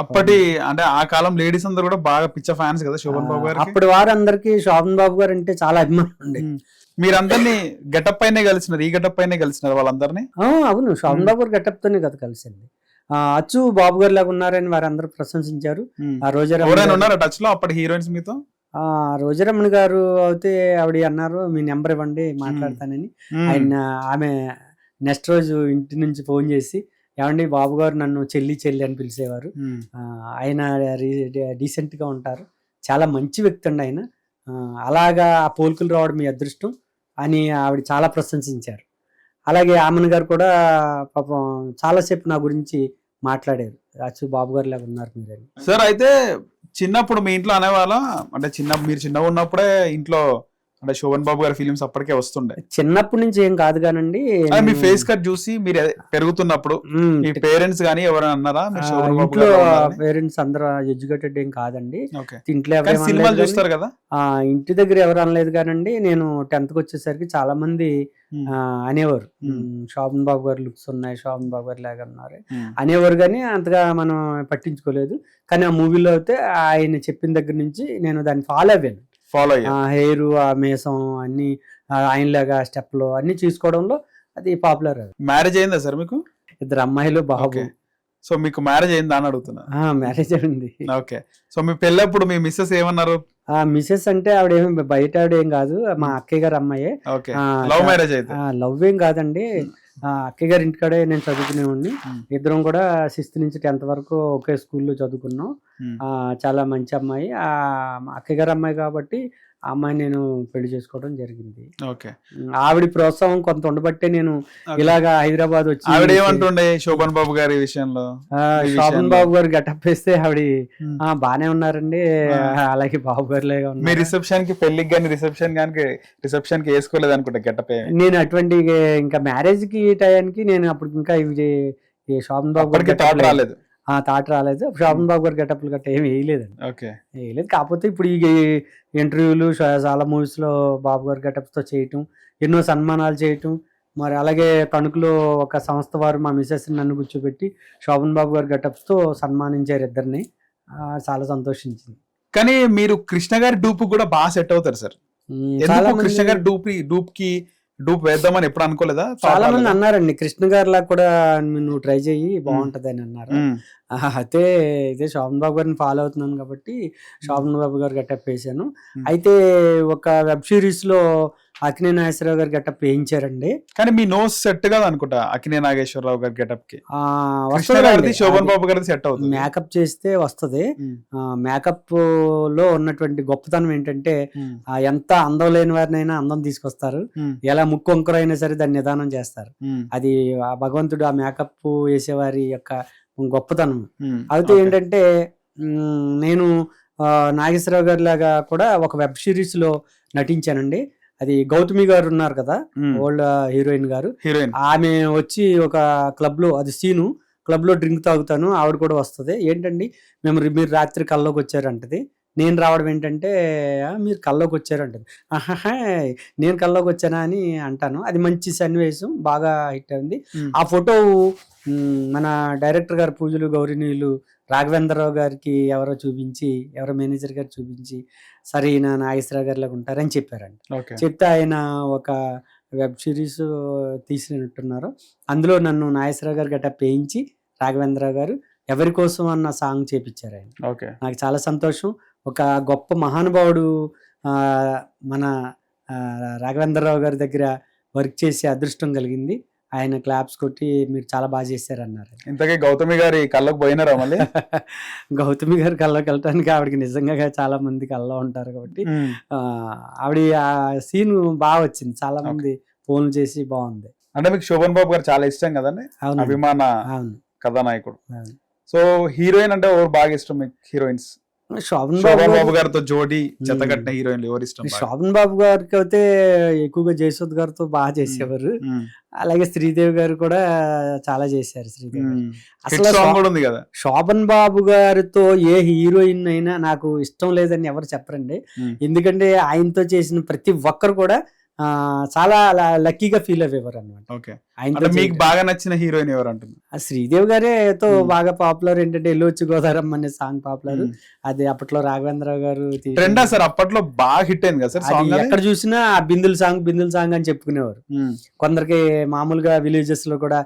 అప్పటి అంటే ఆ కాలం లేడీస్ అందరూ కూడా బాగా పిచ్చ ఫ్యాన్స్ కదా శోభన్ బాబు గారికి. అప్పటి వారందరికీ శోభన్ బాబు గారు అంటే చాలా అభిమానం ఉండే. మీరందరినీ గెటప్ పైనే కలిసినారు, ఈ గెటప్ పైనే కలిసినారు వాళ్ళందరినీ. అవును, శోభన్ బాబు గారు గెటప్ తోనే కదా కలిసింది. అచ్చు బాబు గారు లాగా ఉన్నారని వారందరూ ప్రశంసించారు. ఆ ఎవరైనా ఉన్నారా టచ్ లో అప్పటి హీరోయిన్స్ మీతో? రోజారమణి గారు అయితే ఆవిడ అన్నారు మీ నెంబర్ ఇవ్వండి మాట్లాడతానని. ఆమె నెక్స్ట్ రోజు ఇంటి నుంచి ఫోన్ చేసి ఏమండి బాబు గారు నన్ను చెల్లి చెల్లి అని పిలిచేవారు, ఆయన డీసెంట్ గా ఉంటారు, చాలా మంచి వ్యక్తి అండి ఆయన, అలాగా ఆ పోలికలు రావడం మీ అదృష్టం అని ఆవిడ చాలా ప్రశంసించారు. అలాగే ఆమెన్ గారు కూడా పాపం చాలాసేపు నా గురించి మాట్లాడారు, అచ్చు బాబు గారు లాగా ఉన్నారు మీరని. సార్ అయితే చిన్నప్పుడు మీ ఇంట్లో అనేవాళ్ళ, అంటే మీరు చిన్నగా ఉన్నప్పుడే ఇంట్లో అంటే శోభన్ బాబు గారి ఫిలిమ్స్ అప్పటికే వస్తుండే? చిన్నప్పటి నుంచి ఏం కాదు కానండి, మీ ఫేస్ కట్ చూసి మీరు పెరుగుతున్నప్పుడు మీ పేరెంట్స్ గానీ ఎవరైనా అన్నారా? ఇంట్లో పేరెంట్స్ అందరూ ఎడ్యుకేటెడ్ ఏం కాదండి, ఇంట్లో సినిమాలు చూస్తారు కదా, ఇంటి దగ్గర ఎవరు అనలేదు కానండి. నేను 10th కి వచ్చేసరికి చాలా మంది అనేవారు శోభన్ బాబు గారు లుక్స్ ఉన్నాయి, శోభన్ బాబు గారు లాగా ఉన్నారు అనేవారు, కానీ అంతగా మనం పట్టించుకోలేదు. కానీ ఆ మూవీలో అయితే ఆయన చెప్పిన దగ్గర నుంచి నేను దాన్ని ఫాలో అయ్యాను. హెయిర్, ఆ మేసం అన్ని ఆయనలాగా స్టెప్లు అన్ని చూసుకోవడంలో అది పాపులర్. మ్యారేజ్ అయిందా సార్ మీకు? 2 అమ్మాయిలు బాబు. సో మీకు మ్యారేజ్ అయిందా అని అడుగుతున్నా. మ్యారేజ్ అయింది. ఓకే. సో మీ పెళ్ళప్పుడు మీ మిస్సెస్ ఏమన్నారు? మిస్సెస్ అంటే ఆవిడ ఏమి బయట ఆవిడ ఏం కాదు, మా అక్కయ్య గారు అమ్మాయే. లవ్ మ్యారేజ్ అయితే? లవ్ ఏం కాదండి, అక్కయ్య గారి ఇంటికాడే నేను చదువుకునేవాడిని. ఇద్దరం కూడా 6th నుంచి 10th వరకు ఒకే స్కూల్లో చదువుకున్నాం. చాలా మంచి అమ్మాయి, అక్కయ్య గారి అమ్మాయి కాబట్టి ఆ అమ్మాయిని నేను పెళ్లి చేసుకోవడం జరిగింది. ఆవిడ ప్రోత్సాహం కొంత ఉండబట్టే నేను ఇలాగా హైదరాబాద్ వచ్చి. ఆవిడ ఏమంటుండే శోభన్ బాబు గారి విషయంలో? శోభన్ బాబు గారు గెటప్ వేస్తే ఆవిడ బానే ఉన్నారండి, అలాగే బాబు గారు లాగా ఉన్నారు. మీ రిసెప్షన్ కి, పెళ్లికి కానీ రిసెప్షన్ కి వేసుకోలేదు అనుకుంటా గెటప్? నేను అటువంటి ఇంకా మ్యారేజ్ కి టయానికి నేను అప్పుడు ఇంకా ఇవి శోభన్ బాబు గారికి థాట్ రాలేదు. శోభన్ బాబు గారు గెటప్లు గట్ట ఏమి వేయలేదు. కాకపోతే ఇప్పుడు ఈ ఇంటర్వ్యూలు చాలా మూవీస్ లో బాబు గారు గెటప్స్ తో చేయటం, ఎన్నో సన్మానాలు చేయటం, మరి అలాగే తణుకులో ఒక సంస్థ వారు మా మిసెస్ నన్ను కూర్చోబెట్టి శోభన్ బాబు గారు గెటప్స్ తో సన్మానించారు ఇద్దరిని. చాలా సంతోషించింది. కానీ మీరు కృష్ణ గారి డూప్ కూడా బాగా సెట్ అవుతారు సార్. కృష్ణ గారి డూప్ వేద్దామని ఎప్పుడు అనుకోలేదా? చాలా మంది అన్నారండి, కృష్ణ గారి లాగా కూడా నువ్వు ట్రై చెయ్యి బాగుంటది అని అన్నారు. అయితే ఇదే శోభన్ బాబు గారిని ఫాలో అవుతున్నాను కాబట్టి శోభన్ బాబు గారు గెటప్ వేసాను. అయితే ఒక వెబ్ సిరీస్ లో అక్కినే నాగేశ్వరరావు గారు గెటప్ వేయించారండి. కానీ మీ నోస్ సెట్ కాదు అనుకుంటా అక్కినే నాగేశ్వరరావు గారి గెటప్ కి. శోభన్ బాబు గారి సెట్ అవుతుంది, మేకప్ చేస్తే వస్తుంది. మేకప్ లో ఉన్నటువంటి గొప్పతనం ఏంటంటే ఎంత అందం లేని వారినైనా అందం తీసుకొస్తారు, ఎలా ముక్కు వంకరైనా సరే దాన్ని నిదానం చేస్తారు. అది భగవంతుడు ఆ మేకప్ వేసేవారి యొక్క గొప్పతనం. అయితే ఏంటంటే నేను నాగేశ్వరరావు గారి లాగా కూడా ఒక వెబ్ సిరీస్ లో నటించానండి. అది గౌతమి గారు ఉన్నారు కదా, ఓల్డ్ హీరోయిన్ గారు, ఆమె వచ్చి ఒక క్లబ్ లో, అది సీను క్లబ్ లో డ్రింక్ తాగుతాను, ఆవిడ కూడా వస్తుంది. ఏంటండి మీరు రాత్రి కల్లోకి వచ్చారంటది. నేను రావడం ఏంటంటే మీరు కల్లోకి వచ్చారంటది. ఆహా నేను కల్లోకి వచ్చానా అని అంటాను. అది మంచి సన్నివేశం, బాగా హిట్ అయింది. ఆ ఫోటో మన డైరెక్టర్ గారు పూజలు గౌరీనీయులు రాఘవేంద్రరావు గారికి ఎవరో మేనేజర్ గారు చూపించి సరే ఈయన నాగేశ్వరరావు గారిలాగా ఉంటారని చెప్పారండి. చెప్తే ఆయన ఒక వెబ్ సిరీస్ తీసినట్టున్నారు, అందులో నన్ను నాగేశ్వరరావు గారు గెటప్ వేయించి రాఘవేంద్రరావు గారు ఎవరి కోసం అన్న సాంగ్ చేపించారు ఆయన. నాకు చాలా సంతోషం. ఒక గొప్ప మహానుభావుడు మన రాఘవేంద్రరావు గారి దగ్గర వర్క్ చేసే అదృష్టం కలిగింది. ఆయన క్లాప్స్ కొట్టి మీరు చాలా బాగా చేశారు అన్నారు. ఇంతకీ గౌతమి గారి కళ్ళకు పోయినారా మళ్ళీ? గౌతమి గారి కళ్ళకి వెళ్ళటానికి ఆవిడకి నిజంగా చాలా మంది కళ్ళలో ఉంటారు కాబట్టి ఆవిడ ఆ సీన్ బాగా వచ్చింది, చాలా మంది ఫోన్లు చేసి బాగుంది. అంటే మీకు శోభన్ బాబు గారు చాలా ఇష్టం కదండి, అభిమాన కథానాయకుడు. సో హీరోయిన్ అంటే ఎవరు బాగా ఇష్టం మీకు? హీరోయిన్స్ శోభన్ బాబు గారితో జోడీ జతకట్టిన హీరోయిన్లు ఎవరు ఇష్టం? శోభన్ బాబు గారికి అయితే ఎక్కువగా జయసుద్ గారితో బాగా చేసేవారు. అలాగే శ్రీదేవి గారు కూడా చాలా చేశారు. శ్రీదేవి అసలు శోభన్ బాబు గారితో ఏ హీరోయిన్ అయినా నాకు ఇష్టం లేదని ఎవరు చెప్పరండి. ఎందుకంటే ఆయనతో చేసిన ప్రతి ఒక్కరు కూడా చాలా లక్కీగా ఫీల్ అయ్యేవారు అనమాట. ఓకే, మీకు బాగా నచ్చిన హీరోయిన్ ఎవరు అంటున్నారు? శ్రీదేవి గారే బాగా పాపులర్. ఏంటంటే ఎల్లుచ్చి గోదావరమ్మ అనే సాంగ్ పాపులర్. అది అప్పట్లో రాఘవేంద్రరావు గారు ట్రెండా సార్, అప్పట్లో బాగా హిట్ అయింది కదా సార్. ఎక్కడ చూసినా ఆ బిందుల్ సాంగ్ అని చెప్పుకునేవారు. కొందరికి మామూలుగా విలేజెస్ లో కూడా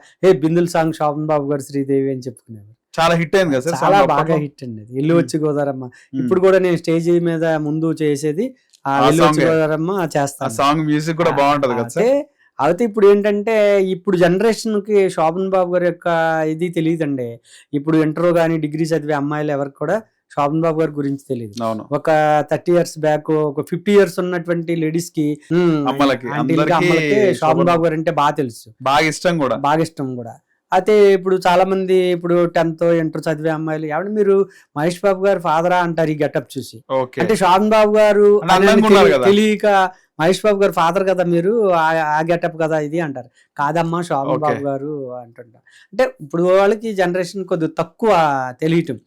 బిందుల్ సాంగ్ శోభన్ బాబు గారు శ్రీదేవి అని చెప్పుకునేవారు. చాలా హిట్ అయింది కదా సార్, చాలా బాగా హిట్ అండి అది ఇల్లు వచ్చి గోదావరమ్మ. ఇప్పుడు కూడా నేను స్టేజ్ మీద ముందు చేసేది ఆ ఇల్లు వచ్చి గోదావరమ్మ చేస్తాను. సాంగ్ మ్యూజిక్ కూడా బాగుంటది కదా సార్. అయితే ఇప్పుడు ఏంటంటే ఇప్పుడు జనరేషన్ కి శోభన్ బాబు గారి యొక్క ఇది తెలియదండి. ఇప్పుడు ఇంటర్ గానీ డిగ్రీ చదివే అమ్మాయిలు ఎవరికి కూడా శోభన్ బాబు గారి గురించి తెలియదు. ఒక 30 years బ్యాక్, ఒక 50 years ఉన్నటువంటి లేడీస్ కి అమ్మలకి శోభన్ బాబు గారు అంటే బాగా తెలుసు, బాగా ఇష్టం కూడా. అయితే ఇప్పుడు చాలా మంది ఇప్పుడు 10th ఇంటర్ చదివే అమ్మాయిలు ఎవరు మీరు మహేష్ బాబు గారు ఫాదరా అంటారు ఈ గెటప్ చూసి. అంటే శోభన్ బాబు గారు తెలియక మహేష్ బాబు గారు ఫాదర్ కదా మీరు, ఆ గెటప్ కదా ఇది అంటారు. కాదమ్మా శోభన్ బాబు గారు అంటుంటా. అంటే ఇప్పుడు వాళ్ళకి జనరేషన్ కొద్దిగా తక్కువ తెలియటం.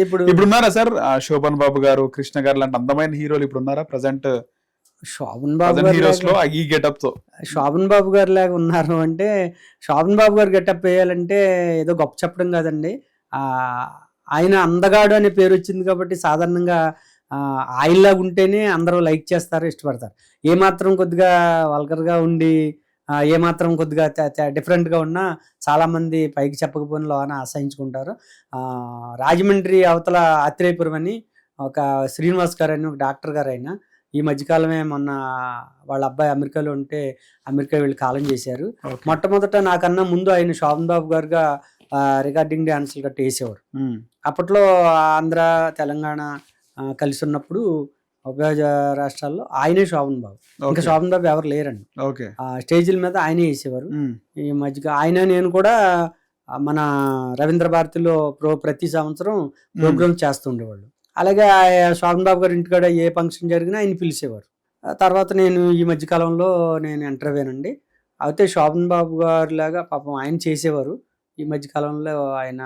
ఇప్పుడు ఉన్నారా సార్ శోభన్ బాబు గారు, కృష్ణ గారు లాంటి అందమైన హీరోలు ఇప్పుడు ఉన్నారా ప్రెసెంట్? శోభన్ బాబు గారు లాగా ఉన్నారు అంటే, శోభన్ బాబు గారు గెటప్ వేయాలంటే ఏదో గొప్ప చెప్పడం కాదండి. ఆయన అందగాడు అనే పేరు వచ్చింది కాబట్టి సాధారణంగా ఆయనలాగా ఉంటేనే అందరూ లైక్ చేస్తారు, ఇష్టపడతారు. ఏమాత్రం కొద్దిగా వల్గర్గా ఉండి ఏమాత్రం కొద్దిగా డిఫరెంట్ గా ఉన్నా చాలా మంది పైకి చెప్పకపోయిన లోన అసహించుకుంటారు. రాజమండ్రి అవతల ఆత్రేయపురం అని ఒక శ్రీనివాస్ గారు అని ఒక డాక్టర్ గారు, అయినా ఈ మధ్యకాలమే మొన్న వాళ్ళ అబ్బాయి అమెరికాలో ఉంటే అమెరికా వెళ్ళి కాలం చేశారు. మొట్టమొదట నాకన్నా ముందు ఆయన శోభన్ బాబు గారుగా రికార్డింగ్ డాన్సులు గట్ట వేసేవారు. అప్పట్లో ఆంధ్ర తెలంగాణ కలిసి ఉన్నప్పుడు ఉభయ రాష్ట్రాల్లో ఆయనే శోభన్ బాబు, ఇంకా శోభన్ బాబు ఎవరు లేరండి. స్టేజీల మీద ఆయనే వేసేవారు. ఈ మధ్య ఆయన నేను కూడా మన రవీంద్ర భారతిలో ప్రతి సంవత్సరం ప్రోగ్రామ్ చేస్తూ ఉండేవాళ్ళు. అలాగే శోభన్ బాబు గారి ఇంటికాడ ఏ ఫంక్షన్ జరిగినా ఆయన పిలిచేవారు. తర్వాత నేను ఈ మధ్యకాలంలో నేను ఎంటర్ అయ్యానండి. అయితే శోభన్ బాబు గారి లాగా పాపం ఆయన చేసేవారు. ఈ మధ్యకాలంలో ఆయన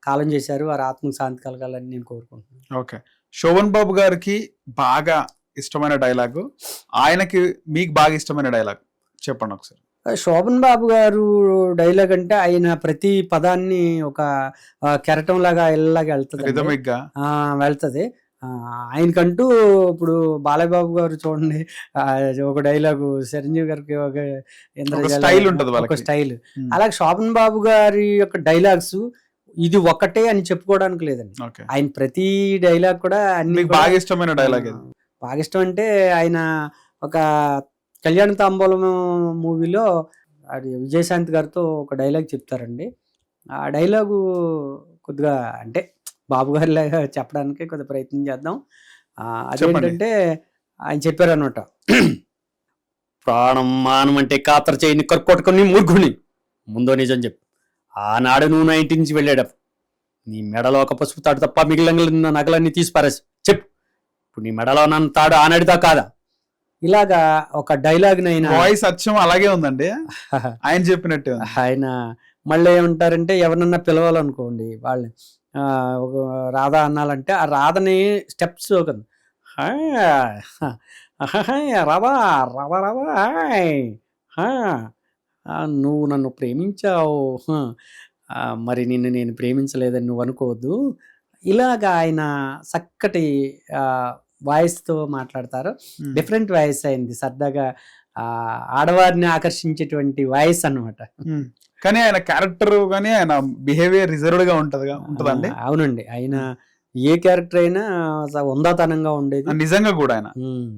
కాలం చేశారు. వారి ఆత్మకు శాంతి కలగాలని నేను కోరుకుంటున్నాను. ఓకే, శోభన్ బాబు గారికి బాగా ఇష్టమైన డైలాగు, ఆయనకి మీకు బాగా ఇష్టమైన డైలాగ్ చెప్పండి ఒకసారి. శోభన్ బాబు గారు డైలాగ్ అంటే ఆయన ప్రతి పదాన్ని ఒక కెరటం లాగా ఇళ్ళలాగా వెళ్తుంది. ఆయనకంటూ ఇప్పుడు బాలయ్య బాబు గారు చూడండి, ఒక డైలాగు, చిరంజీవి గారికి ఒక స్టైల్. అలాగే శోభన్ బాబు గారి యొక్క డైలాగ్స్ ఇది ఒకటే అని చెప్పుకోవడానికి లేదండి. ఆయన ప్రతి డైలాగ్ కూడా అన్ని బాగా ఇష్టమైన డైలాగ్. బాగా ఇష్టం అంటే ఆయన ఒక కళ్యాణ తాంబూలం మూవీలో అది విజయశాంతి గారితో ఒక డైలాగ్ చెప్తారండి. ఆ డైలాగు కొద్దిగా అంటే బాబు గారి లాగా చెప్పడానికి కొద్దిగా ప్రయత్నం చేద్దాం. అదేంటంటే ఆయన చెప్పారనమాట, ప్రాణం మానం అంటే కాతర చేయని కరుకొట్టుకుని మూర్ఖుని ముందో నిజం చెప్పు. ఆనాడు నువ్వు 19 నుంచి వెళ్ళాడు, నీ మెడలో ఒక పసుపు తాడు తప్ప మిగిలిన నగలన్నీ తీసి పారేసి చెప్పు. ఇప్పుడు నీ మెడలో నన్ను తాడు ఆనాడిదా కాదా? ఇలాగా ఒక డైలాగ్ వాయిస్ అచ్చం అలాగే ఉందండి ఆయన చెప్పినట్టు. ఆయన మళ్ళీ ఏమంటారంటే ఎవరన్నా పిలవాలనుకోండి వాళ్ళని, ఒక రాధ అన్నాలంటే ఆ రాధని స్టెప్స్ రాధా రాధా రాధా నువ్వు నన్ను ప్రేమించావు, మరి నిన్ను నేను ప్రేమించలేదని నువ్వు అనుకోవద్దు. ఇలాగా ఆయన చక్కటి వాయిస్తో మాట్లాడతారు. డిఫరెంట్ వాయిస్ అయింది, సరదాగా ఆడవారిని ఆకర్షించేటువంటి వాయిస్ అన్నమాట. కానీ ఆయన క్యారెక్టర్ కానీ ఆయన బిహేవియర్ రిజర్వ్డ్ గా ఉంటదండి. అవునండి, ఆయన ఏ క్యారెక్టర్ అయినా ఉందాతనంగా ఉండేది నిజంగా కూడా ఆయన.